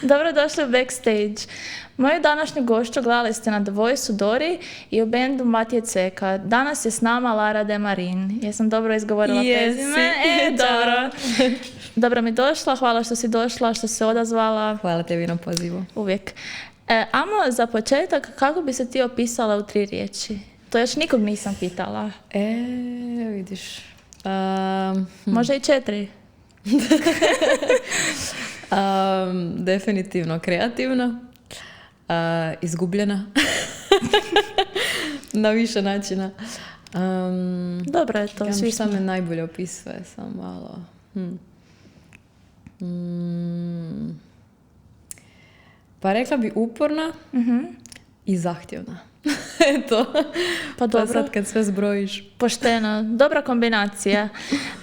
Dobrodošli u Backstage. Moju današnju gošću gledali ste na The Voice-u Dori i u bendu Matije Ceka. Danas je s nama Lara De Marin. Jesam dobro izgovorila prezime? Dobro. Dobro mi došla, hvala što si došla, što si se odazvala. Hvala tebi na pozivu. Uvijek. Amo, za početak, kako bi se ti opisala u 3 riječi? To još nikog nisam pitala. Vidiš. Može i 4. Definitivno kreativna, izgubljena na više načina. Dobro je to, svi šta me najbolje opisuje, sam malo. Pa rekla bi uporna i zahtjevna. Eto. Pa dobro. Pa sad kad sve zbrojiš. Pošteno. Dobra kombinacija.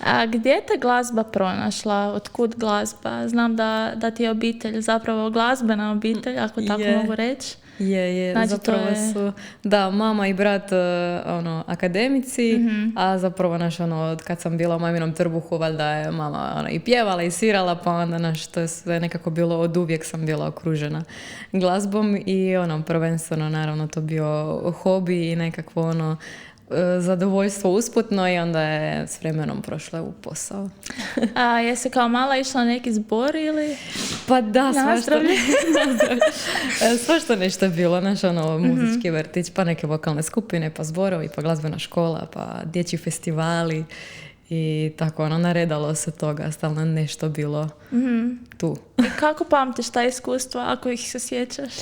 A gdje je te glazba pronašla? Otkud glazba? Znam da ti je obitelj zapravo glazbena obitelj, ako tako mogu reći. Je. Znači, zapravo su, da, mama i brat akademici, a zapravo od kad sam bila u maminom trbuhu, valjda je mama i pjevala i svirala, pa onda to je sve nekako bilo, od uvijek sam bila okružena glazbom i prvenstveno naravno to bio hobi i nekakvo zadovoljstvo usputno i onda je s vremenom prošla u posao. A jesi kao mala išla neki zbor ili? Pa da, svašta nešto je bilo, muzički vrtić, pa neke vokalne skupine, pa zborovi, pa glazbena škola, pa dječji festivali i tako, naredalo se toga, stalno nešto bilo tu. I kako pamtiš ta iskustva, ako ih se sjećaš?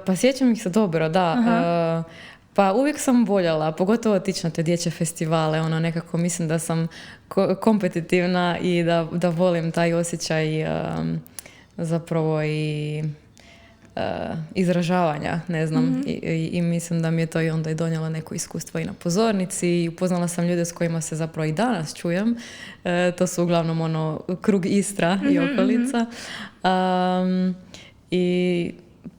Pa sjećam ih se dobro, da. Pa uvijek sam voljela, pogotovo otići na te dječje festivale, nekako mislim da sam kompetitivna i da volim taj osjećaj zapravo i izražavanja, ne znam, i mislim da mi je to i onda i donijelo neko iskustvo i na pozornici i upoznala sam ljude s kojima se zapravo i danas čujem, to su uglavnom krug Istra i okolica. I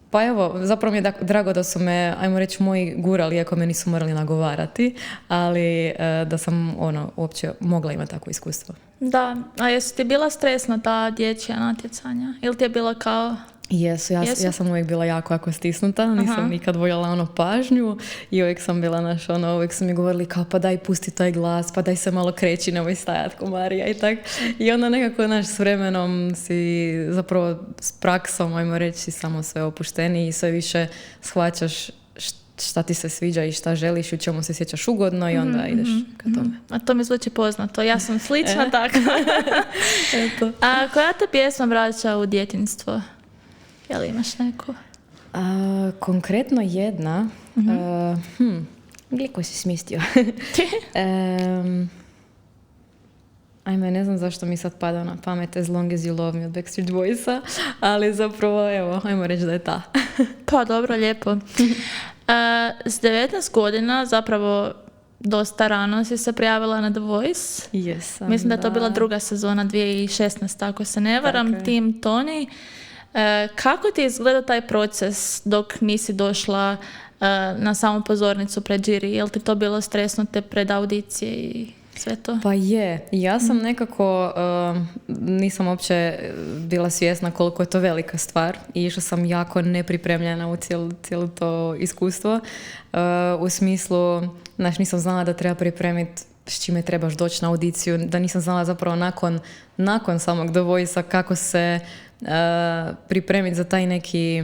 pa evo, zapravo mi je drago da su me, ajmo reći, moji gurali, iako me nisu morali nagovarati, ali da sam uopće mogla imati takvo iskustvo. Da, a jesu ti bila stresna ta dječja natjecanja? Ili ti je bilo kao... Jesu. Ja sam uvijek bila jako stisnuta, nisam nikad voljela pažnju i uvijek sam bila uvijek su mi govorili kao pa daj pusti taj glas, pa daj se malo kreći, nemoj stajat ko Marija i tak. I onda nekako s vremenom si zapravo s praksom, ajmo reći, samo sve opušteniji i sve više shvaćaš šta ti se sviđa i šta želiš, u čemu se sjećaš ugodno i onda ideš ka tome. A to mi zvuči poznato. Ja sam slična tako. Eto. A koja te pjesma vraća u djetinjstvo? Je li imaš neku? Konkretno jedna. Gdje si smistio? Ajme, ne znam zašto mi sad pada na pamet As Long As You Love Me od Backstreet Boysa, ali zapravo, evo, ajmo reći da je ta. Pa dobro, lijepo. S 19 godina, zapravo dosta rano si se prijavila na The Voice. Jesam, mislim da je to bila 2. sezona 2016, ako se ne varam, Team Tony. Kako ti je izgledao taj proces dok nisi došla na samu pozornicu pred žiri? Je li ti to bilo stresno te pred audicije i sve to? Pa je. Ja sam nekako nisam uopće bila svjesna koliko je to velika stvar i išla sam jako nepripremljena u cijelo to iskustvo. U smislu, nisam znala da treba pripremiti s čime trebaš doći na audiciju, da nisam znala zapravo nakon samog The Voice-a kako se pripremiti za taj neki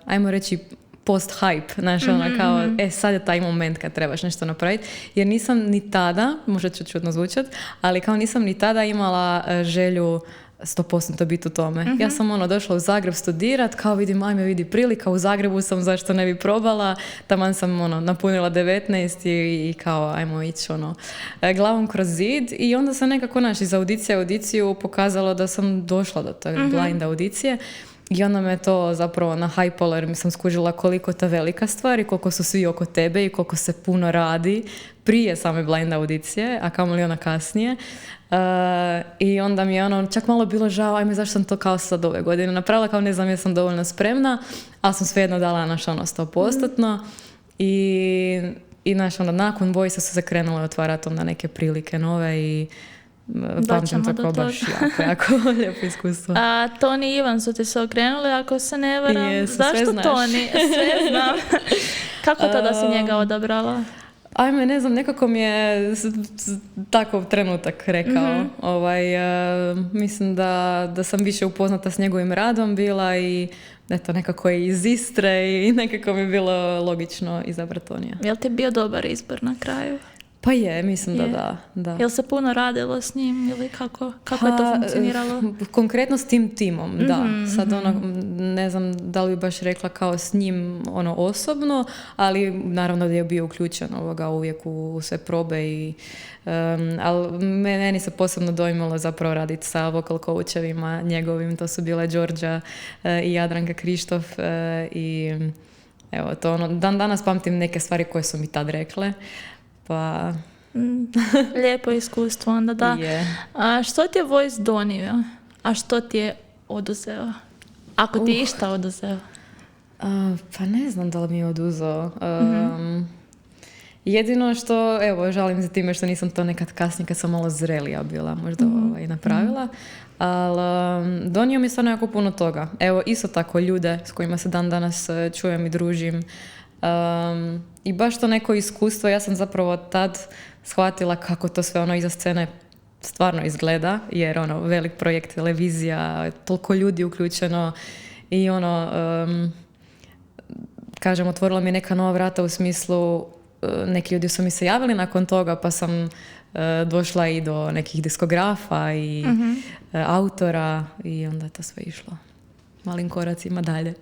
ajmo reći post-hype, kao sad je taj moment kad trebaš nešto napraviti, jer nisam ni tada, možda ću čudno zvučati, ali kao nisam ni tada imala želju 100% biti u tome. Ja sam došla u Zagreb studirat, kao vidi prilika, u Zagrebu sam, zašto ne bi probala, taman sam napunila 19 i kao ajmo ići glavom kroz zid i onda sam nekako iz audiciju pokazalo da sam došla do te blind audicije i onda me to zapravo nahajpalo jer mi sam skužila koliko ta velika stvar i koliko su svi oko tebe i koliko se puno radi prije same blind audicije, a kamoli kasnije. I onda mi je čak malo bilo žao, ajme zašto sam to kao sad ove godine napravila, kao ne znam jesam dovoljno spremna, ali sam svejedno dala 100%. I nakon Voice-a su se krenule otvarati onda neke prilike nove i Pamtim to kao baš jako lijepo iskustvo. A Toni i Ivan su ti se okrenuli, ako se ne varam. Jesu, zašto sve znaš. Toni? Sve znam. Kako to da si njega odabrala? Ajme, ne znam, nekako mi je takav trenutak rekao. Mislim da sam više upoznata s njegovim radom bila i eto, nekako je iz Istre i nekako mi je bilo logično izabrati Tonija. Jel ti bio dobar izbor na kraju? Pa je, mislim da. Jel se puno radilo s njim ili kako je to funkcioniralo? Konkretno s tim timom, da. Sad ne znam da li bi baš rekla kao s njim osobno, ali naravno da je bio uključen uvijek u sve probe ali meni se posebno dojmilo zapravo raditi sa vocal coachavima njegovim, to su bile Đorđa i Jadranka Krištof i evo to dan danas pamtim neke stvari koje su mi tad rekle. Pa... Lijepo iskustvo onda, da. Yeah. A što ti je Voice donio? A što ti je oduzeo? Ako ti je išta oduzeo? Pa ne znam da li mi je oduzeo. Jedino što, evo, žalim se time što nisam to nekad kasnije kad sam malo zrelija bila možda napravila. Ali donio mi stvarno jako puno toga. Evo, isto tako ljude s kojima se dan danas čujem i družim. I baš to neko iskustvo, ja sam zapravo tad shvatila kako to sve iza scene stvarno izgleda, jer velik projekt, televizija, toliko ljudi uključeno i kažem, otvorila mi neka nova vrata u smislu, neki ljudi su mi se javili nakon toga, pa sam došla i do nekih diskografa i autora i onda je to sve išlo malim koracima dalje.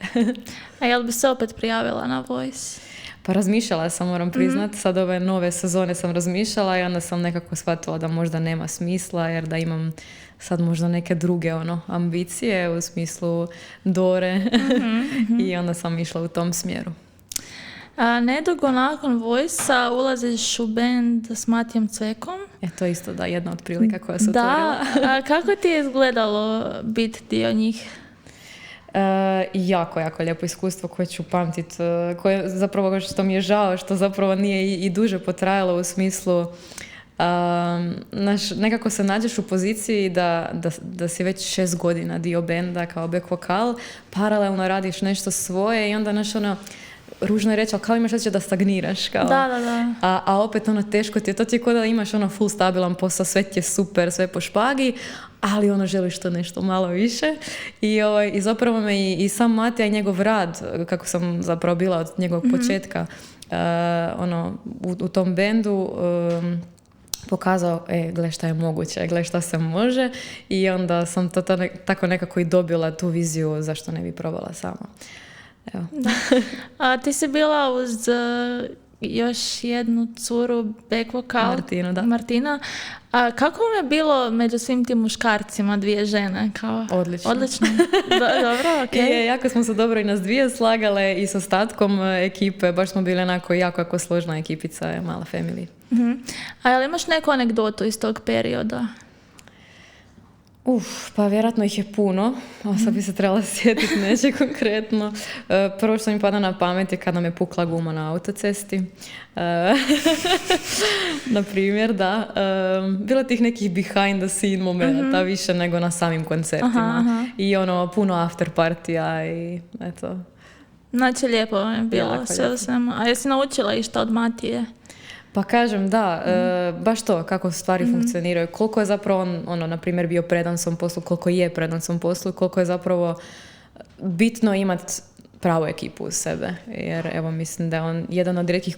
A jel bi se opet prijavila na Voice? Pa razmišljala sam, moram priznat, sad ove nove sezone sam razmišljala i onda sam nekako shvatila da možda nema smisla jer da imam sad možda neke druge ambicije u smislu Dore i onda sam išla u tom smjeru. Nedugo nakon Voice-a ulaziš u band s Matijem Cvekom. To je isto jedna od prilika koja se otvorila. Da, kako ti je izgledalo biti dio njih? Jako lijepo iskustvo koje ću pamtiti, koje zapravo što mi je žao što zapravo nije i duže potrajalo u smislu nekako se nađeš u poziciji da si već 6 godina dio benda kao back vokal, paralelno radiš nešto svoje i onda ružno je reći, ali kao imaš osjećaj da stagniraš. Kao. Da. A opet teško ti je. To ti je kao da imaš full stabilan posao, sve ti je super, sve po špagi, ali želiš to nešto malo više. I zapravo me i sam Matija i njegov rad, kako sam zapravo bila od njegovog početka u tom bendu, pokazao, gle šta je moguće, gle šta se može i onda sam to tako nekako i dobila tu viziju zašto ne bi probala sama. Evo. A ti si bila uz još jednu curu back vokal, Martinu, da. Martina. A kako vam je bilo među svim tim muškarcima, 2 žene? Odlično. Dobro, okej. Jako smo se dobro i nas 2 slagale i s ostatkom ekipe. Baš smo bili jako složna ekipica, mala family. A jel imaš neku anegdotu iz tog perioda? Pa vjerojatno ih je puno, a sad bi se trebala sjetiti neće konkretno. Prvo što mi pada na pamet je kad nam je pukla guma na autocesti. Na primjer, da. Bilo tih nekih behind the scene momenta više nego na samim koncertima. I puno after partija i eto. Znači lijepo je bilo sve u svemu. A jesi naučila išta od Matije? Pa kažem, da, baš to, kako stvari funkcioniraju, koliko je zapravo na primjer, bio predan svom poslu, koliko je predan svom poslu, koliko je zapravo bitno imati pravu ekipu uz sebe. Jer, evo, mislim da je on jedan od rijetkih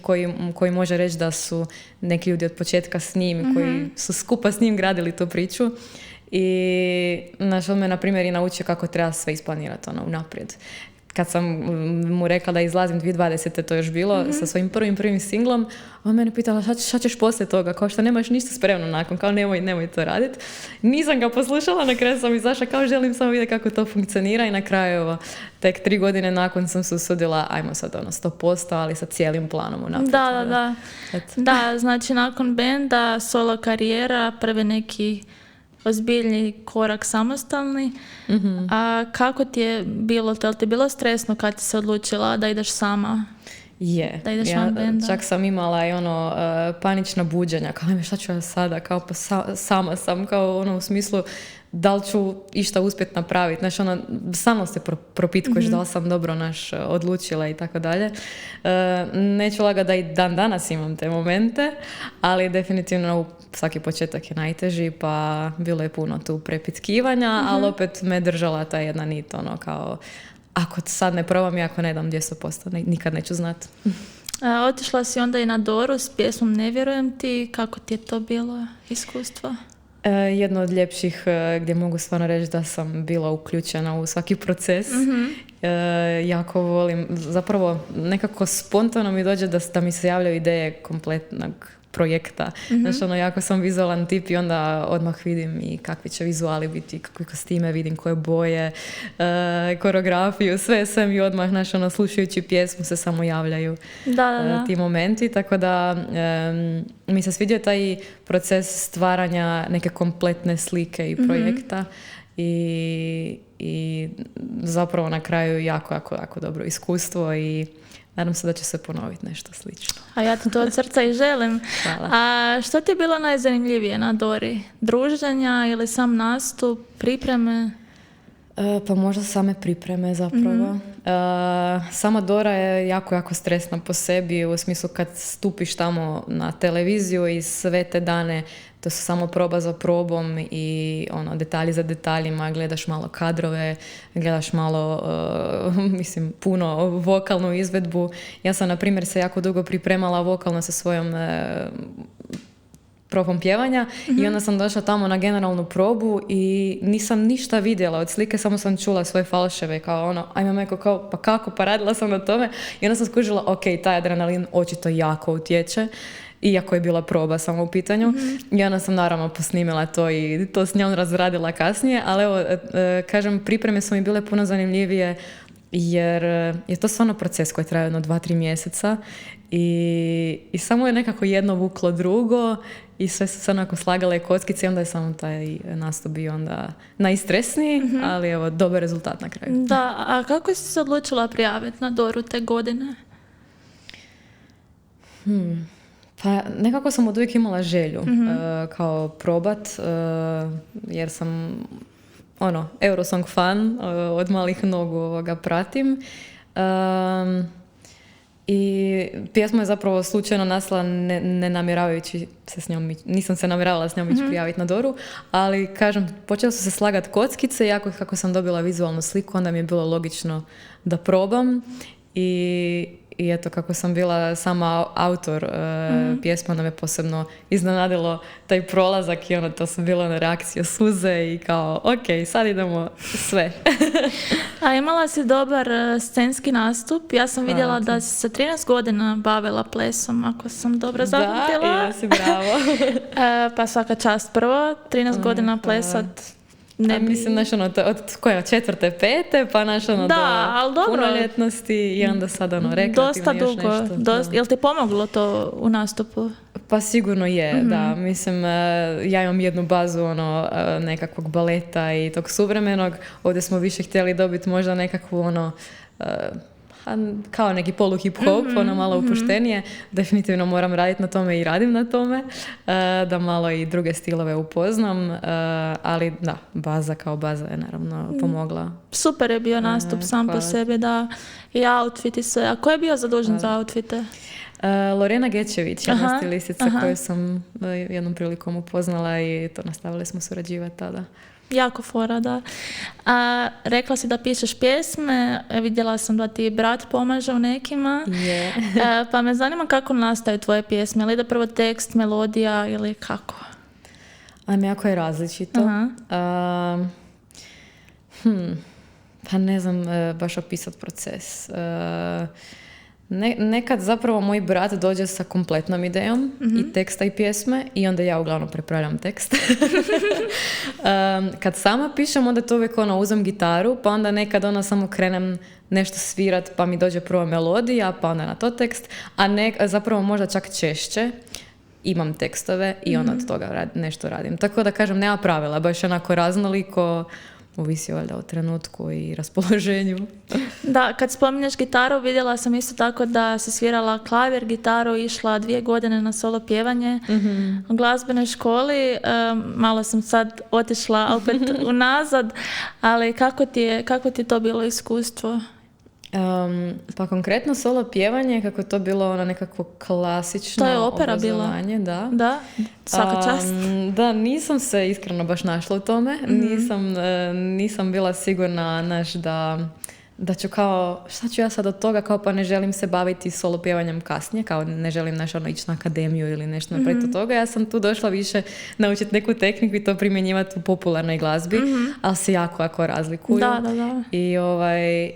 koji može reći da su neki ljudi od početka s njim, koji su skupa s njim gradili tu priču. I, on me, na primjer, i naučio kako treba sve isplanirati, unaprijed. Kad sam mu rekla da izlazim 2020. to još bilo, sa svojim prvim singlom, on mene pitala šta ćeš poslije toga, kao što nemaš ništa spremno nakon, kao nemoj to raditi. Nisam ga poslušala, na kraju sam izašla, kao želim samo vidjeti kako to funkcionira i na kraju, evo, tek 3 godine nakon sam se usudila, ajmo sad 100%, ali sa cijelim planom unaprijed. Da. Da, znači nakon benda, solo karijera, prvi neki ozbiljni korak samostalni. A kako ti je bilo? Jel ti je bilo stresno kad ti se odlučila da ideš sama? Je. Da ideš van benda. Čak sam imala i ono panična buđenja, kao šta ću ja sada, kao pa sama sam, kao ono u smislu da li ću išta uspjeti napraviti. Znaš, ono, samo se propitkuješ da li sam dobro odlučila i tako dalje. Neću laga da i dan danas imam te momente, ali definitivno svaki početak je najteži, pa bilo je puno tu prepitkivanja, ali opet me držala ta jedna nit, ono, kao ako sad ne probam i ako ne dam 200%, nikad neću znati. Otišla si onda i na Doru s pjesmom Ne vjerujem ti. Kako ti je to bilo iskustvo? Jedno od ljepših gdje mogu stvarno reći da sam bila uključena u svaki proces. Jako volim, zapravo nekako spontano mi dođe da mi se javljaju ideje kompletnog projekta. Znači, ono, jako sam vizualan tip i onda odmah vidim i kakvi će vizuali biti, kakve kostime, vidim koje boje, koreografiju, sve mi odmah, znači, ono, slušajući pjesmu se samo javljaju ti momenti, tako da mi se svidio taj proces stvaranja neke kompletne slike i projekta i zapravo na kraju jako dobro iskustvo i nadam se da će se ponoviti nešto slično. A ja ti to od srca i želim. Hvala. A što ti je bilo najzanimljivije na Dori? Druženja ili sam nastup, pripreme? Pa možda same pripreme zapravo. Sama Dora je jako stresna po sebi, u smislu kad stupiš tamo na televiziju i sve te dane to su samo proba za probom i ono, detalji za detaljima, gledaš malo kadrove, gledaš malo, puno vokalnu izvedbu. Ja sam, na primjer, se jako dugo pripremala vokalno sa svojom profom pjevanja i onda sam došla tamo na generalnu probu i nisam ništa vidjela od slike, samo sam čula svoje falševe kao ono, ajme meko, kao, pa kako, pa radila sam na tome i onda sam skužila, ok, taj adrenalin očito jako utječe, iako je bila proba samo u pitanju. I onda sam naravno posnimila to i to s njom razradila kasnije, ali evo, kažem, pripreme su mi bile puno zanimljivije jer je to stvarno proces koji traje 2-3 mjeseca i samo je nekako jedno vuklo drugo i sve su se onako slagale kockice i onda je samo taj nastup bio onda najstresniji, ali evo, dobar rezultat na kraju. Da, a kako si se odlučila prijaviti na Doru te godine? Pa nekako sam od uvijek imala želju kao probat, jer sam Eurosong fan, od malih nogu ovoga pratim. I pjesma je zapravo slučajno nastala ne namjeravajući se s njom, nisam se namjeravala s njom ići prijaviti na Doru, ali kažem, počela su se slagati kockice, jako kako sam dobila vizualnu sliku, onda mi je bilo logično da probam i eto, kako sam bila sama autor pjesma, onda me posebno iznenadilo taj prolazak i ono, to su bilo na reakcije suze i kao, ok, sad idemo sve. A imala si dobar scenski nastup. Ja sam vidjela da si se 13 godina bavila plesom, ako sam dobro zapamtila. Da, jesi, bravo. Pa svaka čast prvo, 13 godina plesat. Ne mislim, znaš, ono, od 4., 5., pa znaš, ono, do punoljetnosti i onda sad, ono, rekreativno još nešto. Dosta. Jel ti pomoglo to u nastupu? Pa sigurno je, da. Mislim, ja imam jednu bazu, ono, nekakvog baleta i tog suvremenog. Ovdje smo više htjeli dobiti možda nekakvu, ono, kao neki polu hip-hop, ono malo opuštenije. Definitivno moram raditi na tome i radim na tome, da malo i druge stilove upoznam, ali da, baza kao baza je naravno pomogla. Super je bio nastup sam po sebi, da, i outfit i sve. A ko je bio zadužen za outfite? Lorena Gečević, jedna stilistica koju sam jednom prilikom upoznala i to nastavili smo surađivati tada. Jako fora, da. Rekla si da pišeš pjesme, vidjela sam da ti brat pomaže u nekima. Pa me zanima kako nastaju tvoje pjesme, ili da prvo tekst, melodija ili kako? Jako je različito. Pa ne znam baš opisati proces. Nekad zapravo moj brat dođe sa kompletnom idejom i teksta i pjesme i onda ja uglavnom prepravljam tekst. Kad sama pišem, onda to uvijek uzem gitaru, pa onda nekad samo krenem nešto svirat, pa mi dođe prvo melodija, pa onda na to tekst, a zapravo možda čak češće imam tekstove i onda od toga nešto radim. Tako da kažem, nema pravila, baš onako raznoliko, ovisi valjda o trenutku i raspoloženju. Da, kad spominješ gitaru, vidjela sam isto tako da si svirala klavir, gitaru, išla 2 godine na solo pjevanje u glazbenoj školi. Malo sam sad otišla opet unazad, ali kako ti je to bilo iskustvo? Pa konkretno solo pjevanje, kako je to bilo ono nekako klasično to je opera obrazovanje, bila. Da, svaka čast. Da, nisam se iskreno baš našla u tome. Nisam bila sigurna, da ću kao, šta ću ja sad od toga, kao pa ne želim se baviti solo pjevanjem kasnije, kao ne želim ići na akademiju ili nešto napraviti od toga. Ja sam tu došla više naučiti neku tehniku i to primjenjivati u popularnoj glazbi, ali se jako razlikuju. Da.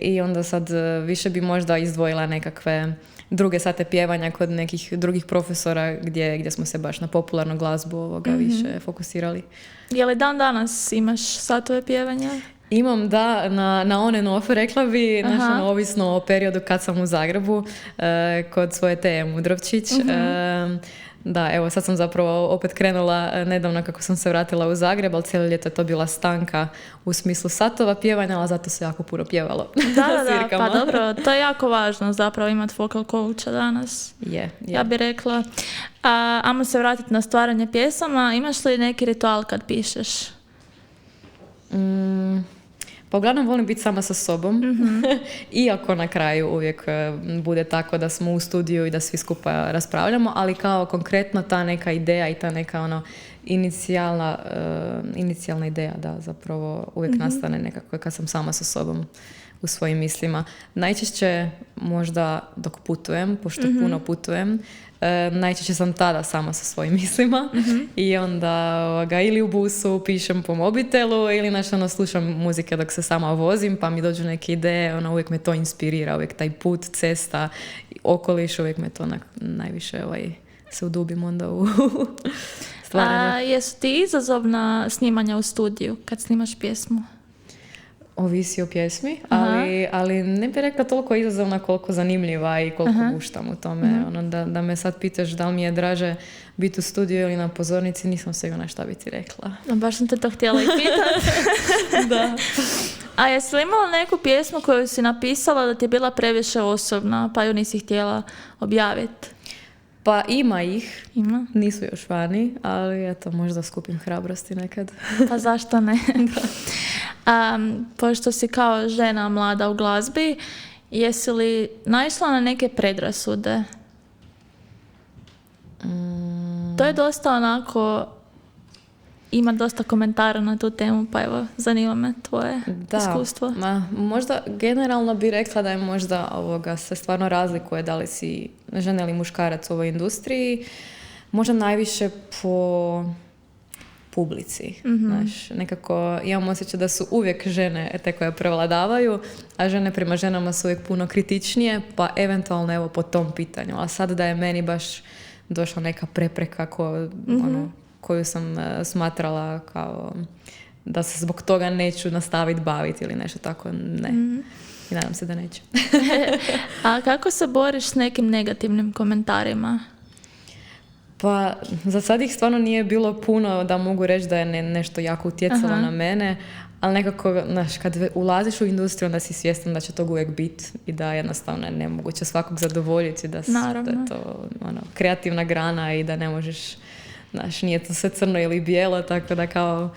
I onda sad više bi možda izdvojila nekakve druge sate pjevanja kod nekih drugih profesora gdje smo se baš na popularnu glazbu više fokusirali. Je li dan danas imaš satove pjevanja? Imam, da, na on and off, rekla bi, ovisno o periodu kad sam u Zagrebu, kod svoje Teje Mudrovčić. Da, evo, sad sam zapravo opet krenula nedavno kako sam se vratila u Zagreb, ali cijelo ljeto je to bila stanka u smislu satova pjevanja, ali zato se jako puno pjevalo. Da, pa dobro, to je jako važno zapravo imati vocal coacha danas. Ja bih rekla. Ajmo se vratiti na stvaranje pjesama. Imaš li neki ritual kad pišeš? Pa uglavnom volim biti sama sa sobom, iako na kraju uvijek bude tako da smo u studiju i da svi skupa raspravljamo, ali kao konkretno ta neka ideja i ta neka inicijalna ideja da zapravo uvijek nastane nekako kad sam sama sa sobom u svojim mislima. Najčešće možda dok putujem, pošto puno putujem, najčešće sam tada sama sa svojim mislima i onda ili u busu pišem po mobitelu ili slušam muzike dok se sama vozim pa mi dođu neke ideje, uvijek me to inspirira, uvijek taj put, cesta, okoliš, uvijek me to najviše se udubim onda u stvaranje. Jesu ti izazovna snimanja u studiju kad snimaš pjesmu? Ovisi o pjesmi, ali ne bih rekla toliko izazovna koliko zanimljiva i koliko guštam u tome. Da me sad pitaš da li mi je draže biti u studiju ili na pozornici, nisam sigurna šta bi ti rekla. Baš sam te to htjela i pitati. Da. A jesi li imala neku pjesmu koju si napisala da ti je bila previše osobna, pa ju nisi htjela objaviti? Pa ima ih, nisu još vani, ali eto, možda skupim hrabrosti nekad. Pa zašto ne? Pošto si kao žena mlada u glazbi, jesi li naišla na neke predrasude? To je dosta onako, ima dosta komentara na tu temu, pa evo, zanima me tvoje iskustvo. Možda generalno bi rekla da je možda se stvarno razlikuje da li si žena ili muškarac u ovoj industriji. Možda najviše po publici. Znaš, nekako imam osjećaj da su uvijek žene te koje prevladavaju, a žene prema ženama su uvijek puno kritičnije, pa eventualno evo po tom pitanju. A sad da je meni baš došla neka prepreka koju sam smatrala kao da se zbog toga neću nastaviti baviti ili nešto tako, ne. I nadam se da neću. A kako se boriš s nekim negativnim komentarima? Pa za sad ih stvarno nije bilo puno da mogu reći da je nešto jako utjecalo na mene, ali nekako, znaš, kad ulaziš u industriju onda si svjestan da će tog uvijek biti i da jednostavno je nemoguće svakog zadovoljiti, da je to kreativna grana i da ne možeš, znaš, nije to sve crno ili bijelo, tako da kao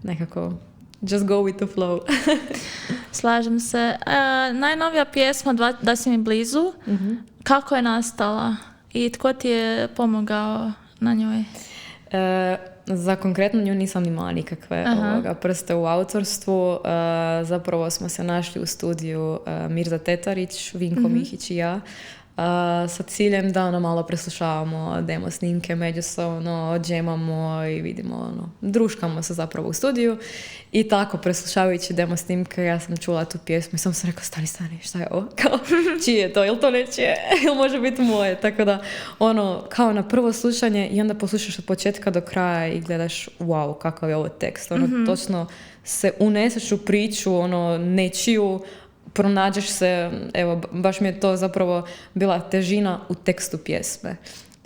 nekako just go with the flow. Slažem se. Najnovija pjesma Da si mi blizu, kako je nastala i tko ti je pomogao na njoj? Za konkretno nju nisam imala nikakve prste u autorstvu. Zapravo smo se našli u studiju Mirza Tetarić, Vinko Mihić i ja, sa ciljem da malo preslušavamo demo snimke međusobno, džemamo i vidimo, druškamo se zapravo u studiju. I tako, preslušavajući demo snimke, ja sam čula tu pjesmu i sam se rekao, stani, šta je ovo? Kao, čije je to? Ili to nečije? Ili može biti moje? Tako da, kao na prvo slušanje i onda poslušaš od početka do kraja i gledaš, wow, kakav je ovo tekst. Točno se uneseš u priču, nečiju, pronađeš se, evo, baš mi je to zapravo bila težina u tekstu pjesme.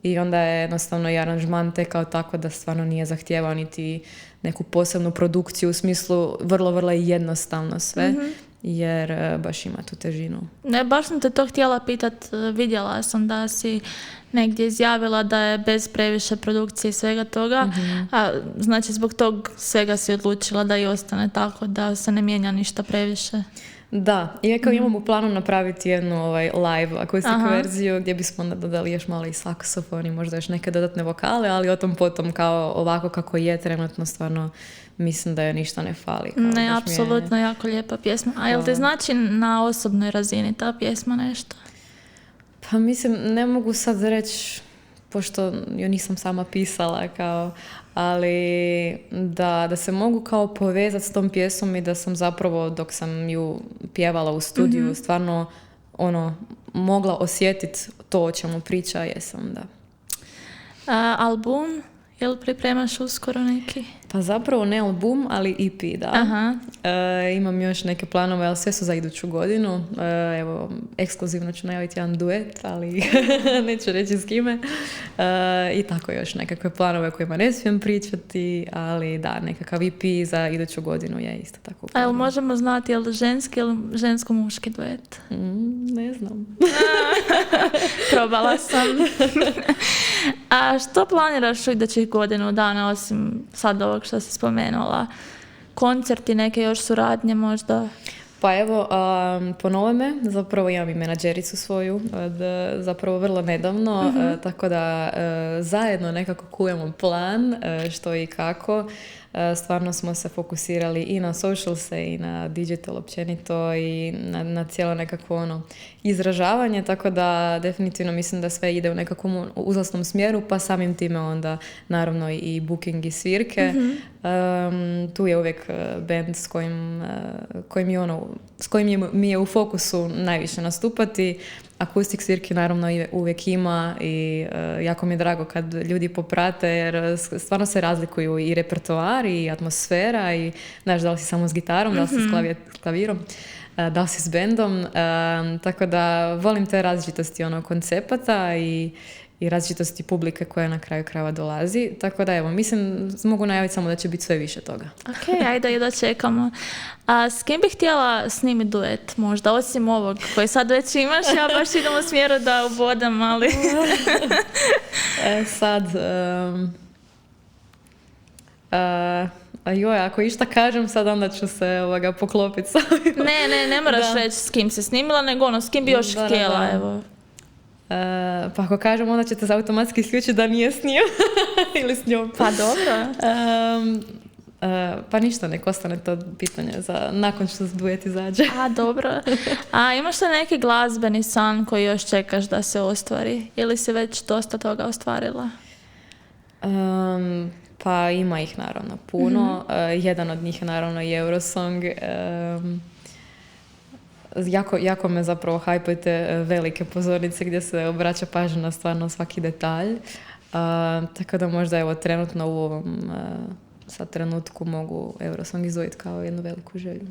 i onda je jednostavno i aranžman tekao tako da stvarno nije zahtijevao niti neku posebnu produkciju, u smislu vrlo, vrlo je jednostavno sve, jer baš ima tu težinu. Ne, baš sam te to htjela pitat, vidjela sam da si negdje izjavila da je bez previše produkcije i svega toga, a znači zbog tog svega si odlučila da i ostane tako, da se ne mijenja ništa previše. Da, iako imam u planu napraviti jednu live akustiku verziju gdje bismo onda dodali još malo i saksofon i možda još neke dodatne vokale, ali o tom potom kao ovako kako je trenutno stvarno mislim da joj ništa ne fali. Kao ne, apsolutno jako lijepa pjesma. A jel te znači na osobnoj razini ta pjesma nešto? Pa mislim, ne mogu sad reći, pošto ju nisam sama pisala, ali da se mogu kao povezati s tom pjesmom i da sam zapravo dok sam ju pjevala u studiju stvarno mogla osjetiti to o čemu priča, jesam, da. Album? Jel pripremaš uskoro neki? Pa zapravo ne album, ali EP, da. Imam još neke planove, ali sve su za iduću godinu. Evo, ekskluzivno ću najaviti jedan duet, ali neću reći s kime. I tako još nekakve planove kojima ne smijem pričati, ali da, nekakav EP za iduću godinu je isto tako. A jel možemo znati, jel ženski ili žensko-muški duet? Ne znam. Probala sam. A što planiraš u idućih godinu dana, osim sad ovog što si spomenula? Koncerti, neke još suradnje možda? Pa evo, po novome, zapravo imam i menadžericu svoju, zapravo vrlo nedavno, tako da zajedno nekako kujemo plan što i kako. Stvarno smo se fokusirali i na socialse i na digital općenito i na cijelo nekakvo izražavanje, tako da definitivno mislim da sve ide u nekakvom uzlasnom smjeru, pa samim time onda naravno i booking i svirke. Tu je uvijek band s kojim mi je u fokusu najviše nastupati. Akustik svirki naravno uvijek ima i jako mi je drago kad ljudi poprate, jer stvarno se razlikuju i repertoar i atmosfera i znaš, da li si samo s gitarom, da li si s klavirom, da li si s bendom, tako da volim te različitosti koncepata i različitosti publike koja na kraju krajeva dolazi. Tako da evo, mislim, mogu najaviti samo da će biti sve više toga. Ok, ajde da čekamo. A s kim bih htjela snimiti duet možda, osim ovog koji sad već imaš? Ja baš idem u smjeru da ubodam, ali... Sad... ako išta kažem sad, onda ću se poklopiti sa ovim. Ne moraš reći s kim se snimila, nego s kim bi još htjela, evo. Pa ako kažem, onda ćete se automatski isključiti da nije s njim ili s njom. Pa dobro. Pa ništa, nek ostane to pitanje za nakon što duet izađe. A, dobro. A imaš li neki glazbeni san koji još čekaš da se ostvari? Ili si već dosta toga ostvarila? Pa ima ih naravno puno. Jedan od njih je naravno i Eurosong. Jako me zapravo hajpaju te velike pozornice gdje se obraća pažnja na stvarno svaki detalj. Tako da možda evo trenutno u ovom sad trenutku mogu Eurosong izdvojiti kao jednu veliku želju.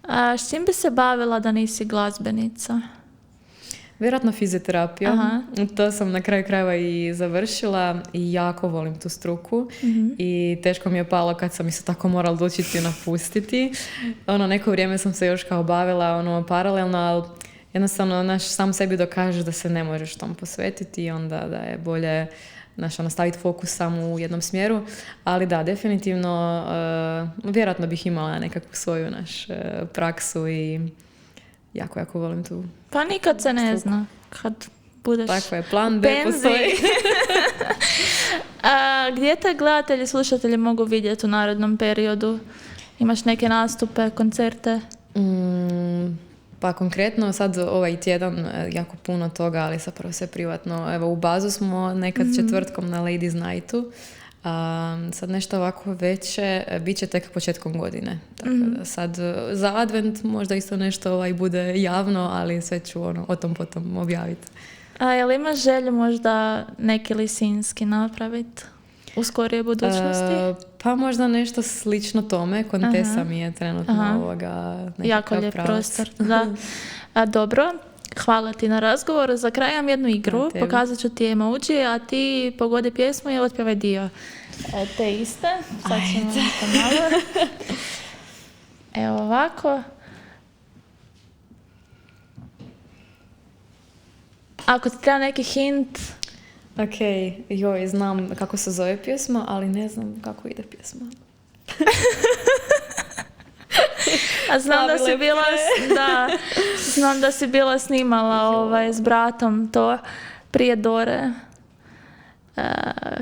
A s čim bi se bavila da nisi glazbenica? Vjerojatno fizioterapijom. To sam na kraju krajeva i završila i jako volim tu struku. I teško mi je palo kad sam isto tako morala odlučiti napustiti. Neko vrijeme sam se još kao bavila paralelno, ali jednostavno sam sebi dokažeš da se ne možeš tom posvetiti i onda da je bolje staviti fokus samo u jednom smjeru. Ali da, definitivno vjerojatno bih imala nekakvu svoju praksu i jako volim tu. Pa nikad se ne zna kad budeš tako je, plan B postoji. Gdje te gledatelji, slušatelji mogu vidjeti u narednom periodu? Imaš neke nastupe, koncerte? Pa konkretno sad ovaj tjedan jako puno toga, ali zapravo sve privatno. Evo u Bazu smo nekad četvrtkom na Ladies Nightu. Sad nešto ovako veće bit će tek početkom godine. Tako da sad za advent možda isto nešto bude javno, ali sve ću o tom potom objaviti. A jel imaš želju možda neki Lisinski napraviti u skorije budućnosti? Pa možda nešto slično tome. Kontesa mi je trenutno nekakav jako lijep pravac. prostor. Da. A dobro, Hvala ti na razgovoru. Za kraj imam jednu igru. tebi. Pokazat ću ti emoji, a ti pogodi pjesmu i otpjevaj dio. Te iste. Sad ćemo to malo. Evo ovako. Ako ti treba neki hint, Ok, joj, znam kako se zove pjesma, ali ne znam kako ide pjesma. a znam da si Pravi bila, da, znam da si bila snimala s bratom to prije Dore.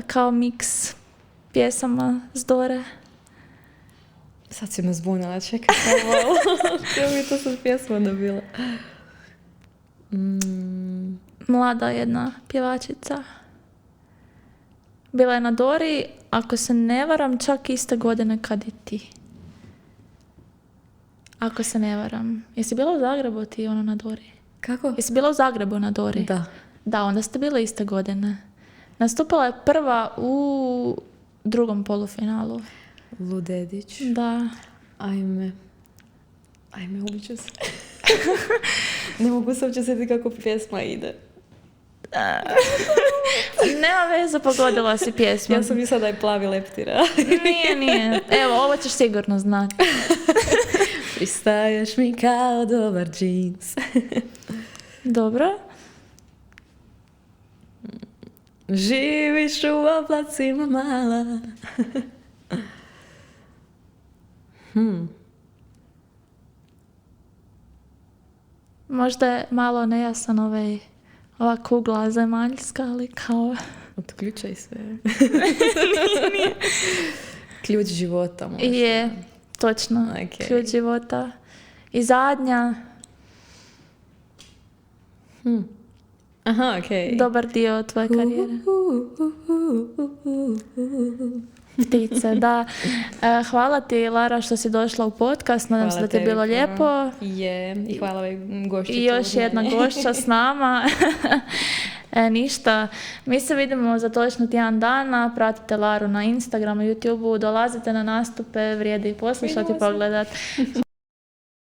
Kao miks pjesama s Dore. Sad si me zbunila, čekaj samo. Što mi to sad pjesma dobila? Mlada jedna pjevačica. Bila je na Dori, ako se ne varam, čak iste godine kad i ti. Ako se ne varam. Jesi bila u Zagrebu ti na Dori? Kako? Jesi bila u Zagrebu na Dori? Da. Da, onda ste bile iste godine. Nastupila je prva u drugom polufinalu. Ludedić. Da. Ajme, ubiću se. Ne mogu se uopće sjetiti kako pjesma ide. Nema veze, pogodila si pjesmu. Ja sam mislila da je Plavi leptira. Nije. Evo, ovo ćeš sigurno znati. Pristaješ mi kao dobar džins. Dobro. Živiš u oblacima mala. Možda je malo nejasan ova kugla zemaljska, ali kao... Otključaj se. Ključ života možda. Je, točno. Ok. Ključ života. I zadnja, Aha, okej. dobar dio tvoje karijere. Ptice, da. Hvala ti, Lara, što si došla u podcast. Nadam se da ti je bilo lijepo. Je, i hvala gošćicu. I još jedna gošća s nama. Ništa. Mi se vidimo za točno tjedan dana. Pratite Laru na Instagramu, YouTubeu. Dolazite na nastupe, vrijedi poslušati, pogledati.